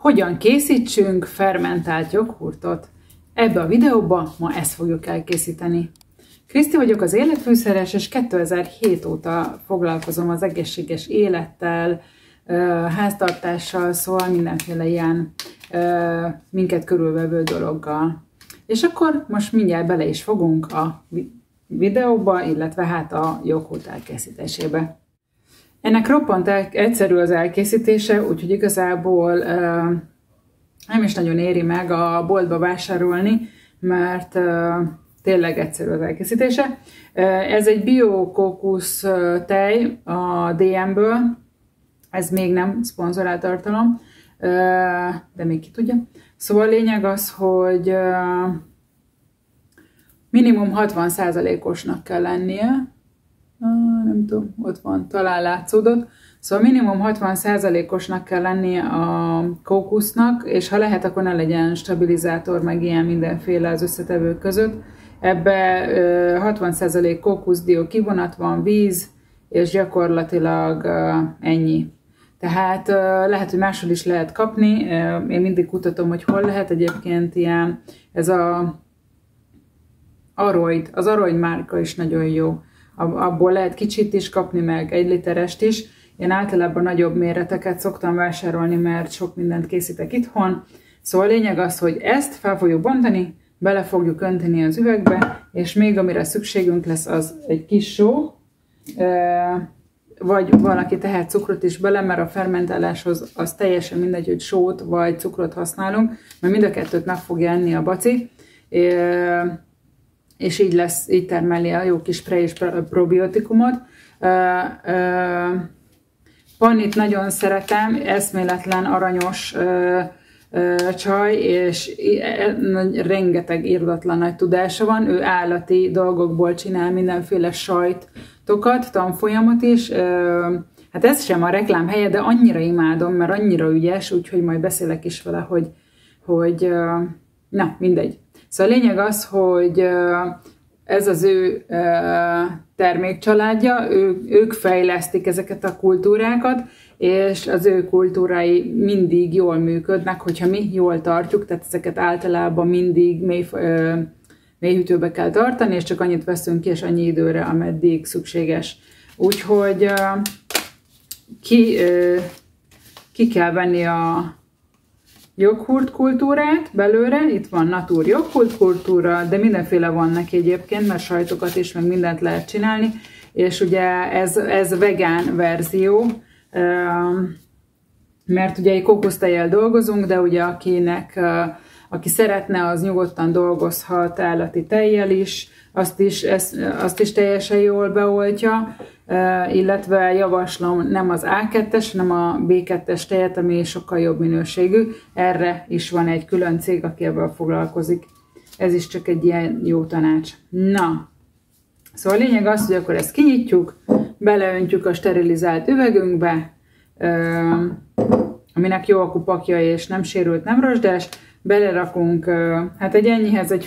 Hogyan készítsünk fermentált joghurtot? Ebbe a videóban ma ezt fogjuk elkészíteni. Kriszti vagyok, az életfűszeres, és 2007 óta foglalkozom az egészséges élettel, háztartással, szóval mindenféle ilyen minket körülvevő dologgal. És akkor most mindjárt bele is fogunk a videóba, illetve hát a joghurt elkészítésébe. Ennek roppant egyszerű az elkészítése, úgyhogy igazából nem is nagyon éri meg a boltba vásárolni, mert tényleg egyszerű az elkészítése. Ez egy bio-kókusz tej a DM-ből, ez még nem szponzorált tartalom, de még ki tudja. Szóval a lényeg az, hogy minimum 60%-osnak kell lennie. Nem tudom, ott van, talán látszódott. Szóval minimum 60%-osnak kell lennie a kókusznak, és ha lehet, akkor ne legyen stabilizátor, meg ilyen mindenféle az összetevők között. Ebbe 60% kókuszdió kivonat van, víz, és gyakorlatilag ennyi. Tehát lehet, hogy máshol is lehet kapni. Én mindig kutatom, hogy hol lehet egyébként ilyen. Ez az Aroid márka is nagyon jó. Abból lehet kicsit is kapni, meg 1 literest is. Én általában nagyobb méreteket szoktam vásárolni, mert sok mindent készítek itthon. Szóval a lényeg az, hogy ezt fel fogjuk bontani, bele fogjuk önteni az üvegbe, és még amire szükségünk lesz, az egy kis só, vagy valaki tehet cukrot is bele, mert a fermentáláshoz az teljesen mindegy, hogy sót vagy cukrot használunk, mert mind a kettőt meg fogja enni a baci, és így termeli a jó kis pre- és probiotikumot. Pannit nagyon szeretem, eszméletlen aranyos csaj, és rengeteg irdatlan nagy tudása van. Ő állati dolgokból csinál mindenféle sajtokat, tanfolyamot is. Hát ez sem a reklám helye, de annyira imádom, mert annyira ügyes, úgyhogy majd beszélek is vele, hogy na, mindegy. Szóval a lényeg az, hogy ez az ő termékcsaládja, ők fejlesztik ezeket a kultúrákat, és az ő kultúrái mindig jól működnek, hogyha mi jól tartjuk, tehát ezeket általában mindig mélyhűtőbe kell tartani, és csak annyit veszünk ki, és annyi időre, ameddig szükséges. Úgyhogy ki kell venni a joghurt kultúrát belőle, itt van natur joghurt kultúra, de mindenféle van neki egyébként, mert sajtokat is, meg mindent lehet csinálni, és ugye ez vegán verzió, mert ugye egy kókusztejjel dolgozunk, de ugye aki szeretne, az nyugodtan dolgozhat állati tejjel is, azt is teljesen jól beoltja, illetve javaslom nem az A2-es, hanem a B2-es tejet, ami sokkal jobb minőségű. Erre is van egy külön cég, aki ebben foglalkozik. Ez is csak egy ilyen jó tanács. Na, szóval a lényeg az, hogy akkor ezt kinyitjuk, beleöntjük a sterilizált üvegünkbe, aminek jó a kupakja és nem sérült, nem rozsdás. Belerakunk, hát egy ennyihez egy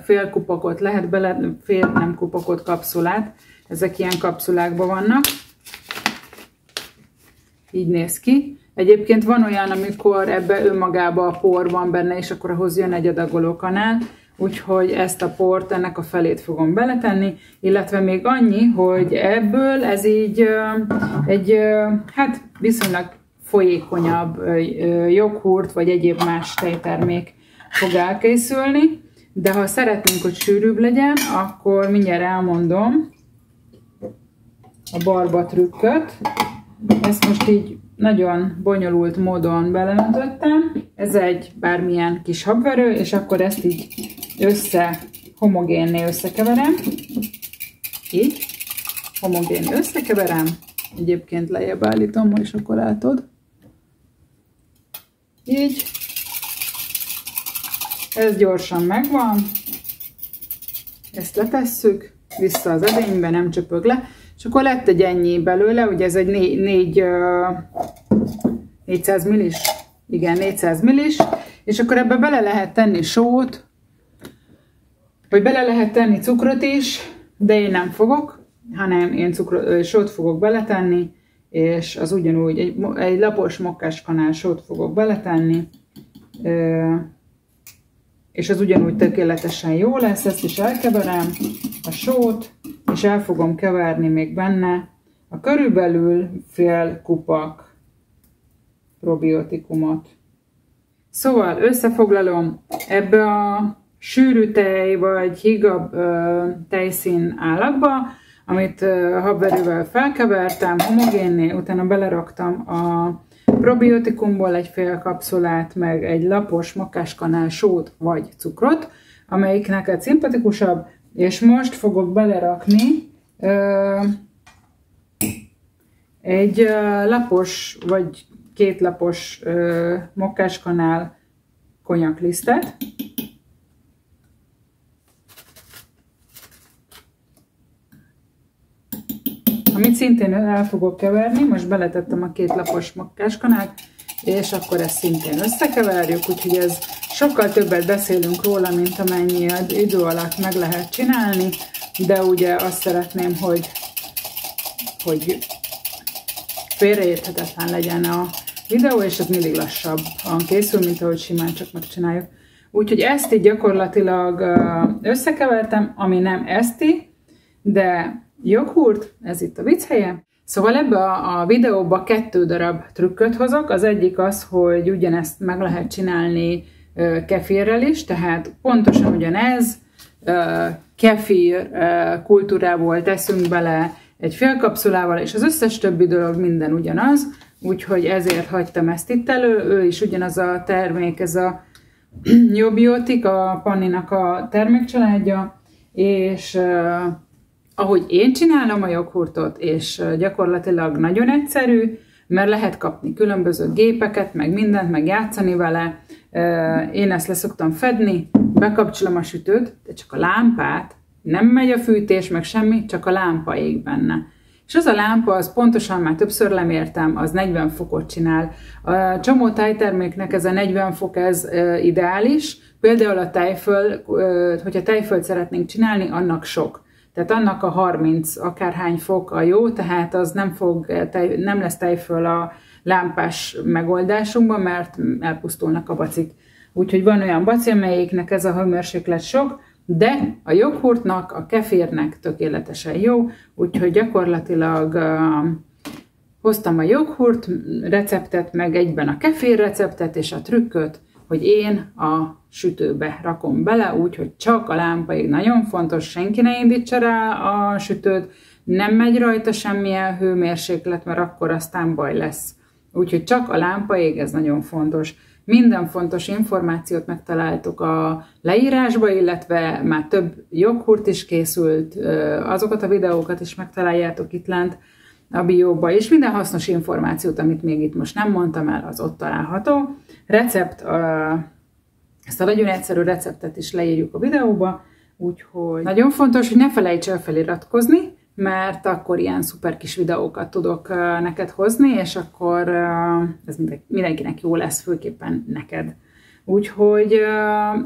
fél kupakot lehet bele, fél nem kupakot kapszulát. Ezek ilyen kapszulákban vannak. Így néz ki. Egyébként van olyan, amikor ebbe önmagába a por van benne, és akkor ahhoz jön egy adagoló kanál. Úgyhogy ezt a port, ennek a felét fogom beletenni, illetve még annyi, hogy ebből ez így hát viszonylag folyékonyabb joghurt, vagy egyéb más tejtermék fog elkészülni, de ha szeretnénk, hogy sűrűbb legyen, akkor mindjárt elmondom a barba trükköt. Ezt most így nagyon bonyolult módon beleöntöttem. Ez egy bármilyen kis habverő, és akkor ezt így homogénné összekeverem. Így, homogén összekeverem. Egyébként lejjebb állítom, és akkor látod. Így. Ez gyorsan megvan. Ezt letesszük, vissza az edénybe, nem csöpög le. És akkor lett egy ennyi belőle, ugye ez egy 400 millis, igen, 400 millis, és akkor ebbe bele lehet tenni sót, vagy bele lehet tenni cukrot is, de én nem fogok, hanem én sót fogok beletenni, és az ugyanúgy egy lapos mokkáskanál sót fogok beletenni, és az ugyanúgy tökéletesen jó lesz. Ezt is elkeverem, a sót, és el fogom keverni még benne a körülbelül fél kupak probiotikumot. Szóval összefoglalom, ebbe a sűrű tej vagy hígabb tejszín állagba, amit habverővel felkevertem homogénné, utána beleraktam a probiotikumból egy fél kapszulát, meg egy lapos mokkáskanál sót vagy cukrot, amelyik neked szimpatikusabb, és most fogok belerakni egy lapos vagy 2 lapos mokkáskanál konyaklisztet, amit szintén el fogok keverni. Most beletettem a 2 lapos mokkáskanát, és akkor ezt szintén összekeverjük, úgyhogy ez sokkal többet beszélünk róla, mint amennyi idő alatt meg lehet csinálni, de ugye azt szeretném, hogy félreérthetetlen legyen a videó, és ez mindig lassabban készül, mint ahogy simán csak megcsináljuk. Úgyhogy ezt így gyakorlatilag összekevertem, ami nem eszti, de joghurt, ez itt a vicc helye. Szóval ebbe a videóba 2 darab trükköt hozok. Az egyik az, hogy ugyanezt meg lehet csinálni kefirrel is, tehát pontosan ugyanez, kefir kultúrából teszünk bele egy fél kapszulával, és az összes többi dolog minden ugyanaz, úgyhogy ezért hagytam ezt itt elő. Ő is ugyanaz a termék, ez a Jobiotik, a Panninak a termékcsaládja, és ahogy én csinálom a joghurtot, és gyakorlatilag nagyon egyszerű, mert lehet kapni különböző gépeket, meg mindent, meg játszani vele. Én ezt leszoktam fedni, bekapcsolom a sütőt, de csak a lámpát, nem megy a fűtés, meg semmi, csak a lámpa ég benne. És az a lámpa, az pontosan már többször lemértem, az 40 fokot csinál. A csomó tejterméknek ez a 40 fok, ez ideális. Például a tejföl, hogyha tejfölt szeretnénk csinálni, annak sok. Tehát annak a 30 akárhány fok a jó, tehát az nem lesz tejföl a lámpás megoldásunkban, mert elpusztulnak a bacik. Úgyhogy van olyan baci, amelyiknek ez a hőmérséklet sok, de a joghurtnak, a kefirnek tökéletesen jó, úgyhogy gyakorlatilag hoztam a joghurt receptet, meg egyben a kefir receptet és a trükköt, hogy én a sütőbe rakom bele, úgyhogy csak a lámpaig. Nagyon fontos, senki ne indítsa rá a sütőt, nem megy rajta semmilyen hőmérséklet, mert akkor aztán baj lesz. Úgyhogy csak a lámpaig, ez nagyon fontos. Minden fontos információt megtaláltuk a leírásba, illetve már több joghurt is készült, azokat a videókat is megtaláljátok itt lent a bióba, és minden hasznos információt, amit még itt most nem mondtam el, az ott található. Recept, ezt a nagyon egyszerű receptet is leírjuk a videóba, úgyhogy nagyon fontos, hogy ne felejts el feliratkozni, mert akkor ilyen szuper kis videókat tudok neked hozni, és akkor ez mindenkinek jó lesz, főképpen neked. Úgyhogy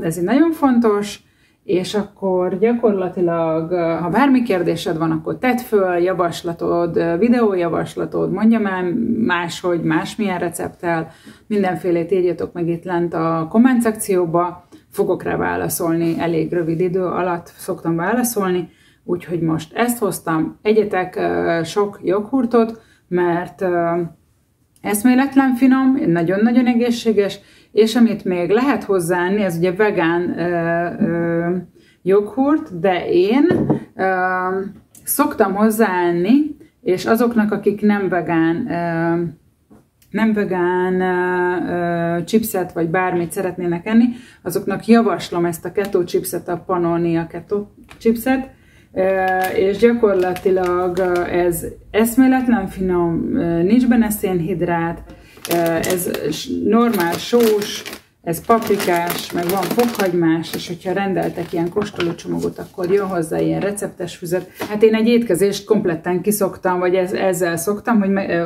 ez így nagyon fontos, és akkor gyakorlatilag, ha bármi kérdésed van, akkor tedd föl, javaslatod, videójavaslatod, mondjam el máshogy, másmilyen recepttel, mindenfélét írjatok meg itt lent a komment szekcióba, fogok rá válaszolni, elég rövid idő alatt szoktam válaszolni, úgyhogy most ezt hoztam, egyetek sok joghurtot, mert eszméletlen finom, nagyon-nagyon egészséges, és amit még lehet hozzáenni, ez ugye vegán joghurt, de én szoktam hozzáenni, és azoknak, akik nem vegán chipset vagy bármit szeretnének enni, azoknak javaslom ezt a keto chipset, a Pannonia keto chipset, és gyakorlatilag ez eszméletlen finom, nincs benne szénhidrát, ez normál sós, ez paprikás, meg van fokhagymás, és hogyha rendeltek ilyen kóstolócsomagot, akkor jön hozzá ilyen receptes füzet. Hát én egy étkezést kompletten kiszoktam, vagy ezzel szoktam,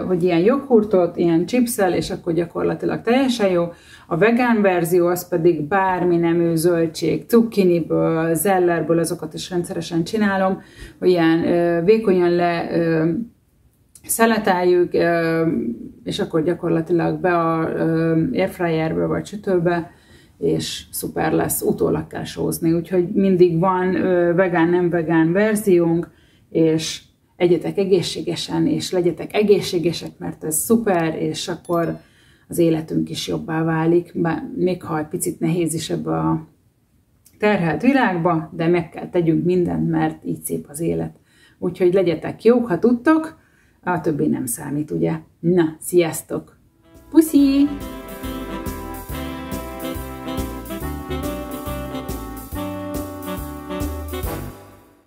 hogy ilyen joghurtot, ilyen chipszel, és akkor gyakorlatilag teljesen jó. A vegán verzió az pedig bármi nemű zöldség, cukkiniből, zellerből, azokat is rendszeresen csinálom, hogy ilyen vékonyan szeleteljük, és akkor gyakorlatilag be a airfryerbe vagy sütőbe, és szuper lesz, utólag kell sózni. Úgyhogy mindig van vegán, nem vegán verziónk, és egyetek egészségesen, és legyetek egészségesek, mert ez szuper, és akkor az életünk is jobbá válik, még ha egy picit nehéz is ebbe a terhelt világba, de meg kell tegyünk mindent, mert így szép az élet. Úgyhogy legyetek jók, ha tudtok, a többi nem számít, ugye? Na, sziasztok! Puszi!